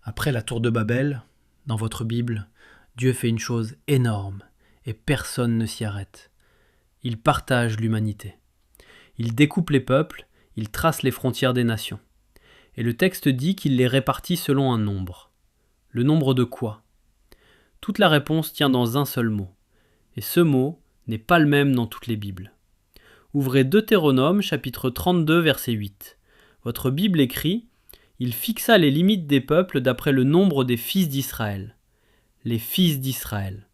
Après la tour de Babel, dans votre Bible, Dieu fait une chose énorme et personne ne s'y arrête. Il partage l'humanité. Il découpe les peuples, il trace les frontières des nations. Et le texte dit qu'il les répartit selon un nombre. Le nombre de quoi ? Toute la réponse tient dans un seul mot. Et ce mot n'est pas le même dans toutes les Bibles. Ouvrez Deutéronome chapitre 32 verset 8. Votre Bible écrit « Il fixa les limites des peuples d'après le nombre des fils d'Israël. » Les fils d'Israël.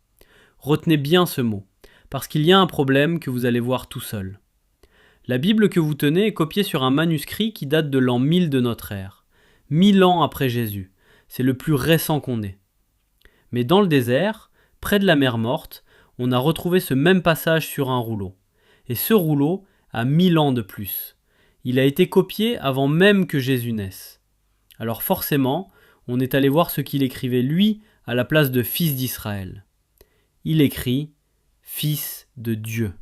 Retenez bien ce mot, parce qu'il y a un problème que vous allez voir tout seul. La Bible que vous tenez est copiée sur un manuscrit qui date de l'an 1000 de notre ère. 1000 ans après Jésus. C'est le plus récent qu'on ait. Mais dans le désert, près de la mer Morte, on a retrouvé ce même passage sur un rouleau. Et ce rouleau a 1000 ans de plus. Il a été copié avant même que Jésus naisse. Alors forcément, on est allé voir ce qu'il écrivait lui à la place de fils d'Israël. Il écrit « Fils de Dieu ».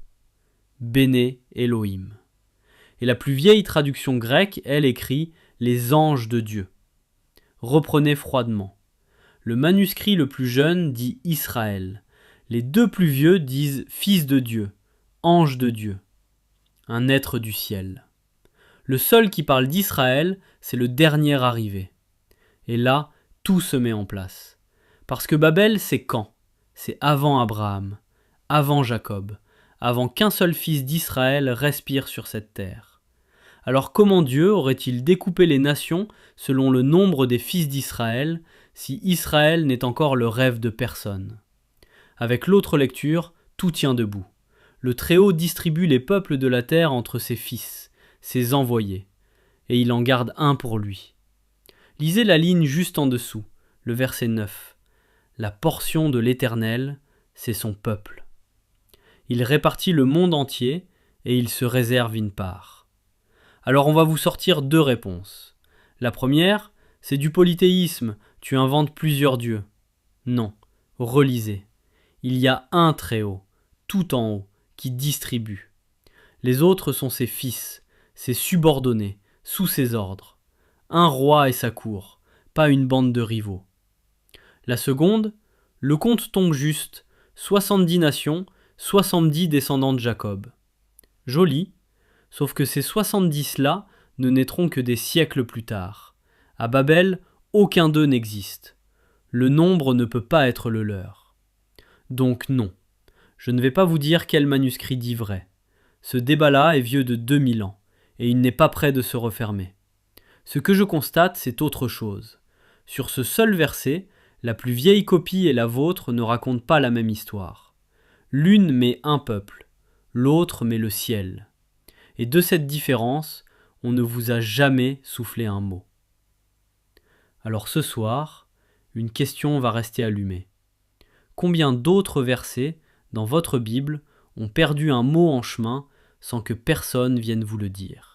Béné Elohim. Et la plus vieille traduction grecque, elle écrit « les anges de Dieu ». Reprenez froidement. Le manuscrit le plus jeune dit Israël. Les deux plus vieux disent Fils de Dieu, ange de Dieu, un être du ciel. Le seul qui parle d'Israël, c'est le dernier arrivé. Et là, tout se met en place. Parce que Babel, c'est quand ? C'est avant Abraham, avant Jacob, avant qu'un seul fils d'Israël respire sur cette terre. Alors comment Dieu aurait-il découpé les nations selon le nombre des fils d'Israël si Israël n'est encore le rêve de personne ? Avec l'autre lecture, tout tient debout. Le Très-Haut distribue les peuples de la terre entre ses fils, ses envoyés, et il en garde un pour lui. Lisez la ligne juste en dessous, le verset 9. La portion de l'Éternel, c'est son peuple. Il répartit le monde entier et il se réserve une part. Alors on va vous sortir deux réponses. La première, c'est du polythéisme, tu inventes plusieurs dieux. Non, relisez. Il y a un Très-Haut, tout en haut, qui distribue. Les autres sont ses fils, ses subordonnés, sous ses ordres. Un roi et sa cour, pas une bande de rivaux. La seconde, le compte tombe juste, 70 nations, 70 descendants de Jacob. Joli, sauf que ces 70-là ne naîtront que des siècles plus tard. À Babel, aucun d'eux n'existe. Le nombre ne peut pas être le leur. Donc non, je ne vais pas vous dire quel manuscrit dit vrai. Ce débat-là est vieux de 2000 ans, et il n'est pas près de se refermer. Ce que je constate, c'est autre chose. Sur ce seul verset, la plus vieille copie et la vôtre ne racontent pas la même histoire. L'une met un peuple, l'autre met le ciel. Et de cette différence, on ne vous a jamais soufflé un mot. Alors ce soir, une question va rester allumée. Combien d'autres versets, dans votre Bible, ont perdu un mot en chemin sans que personne vienne vous le dire ?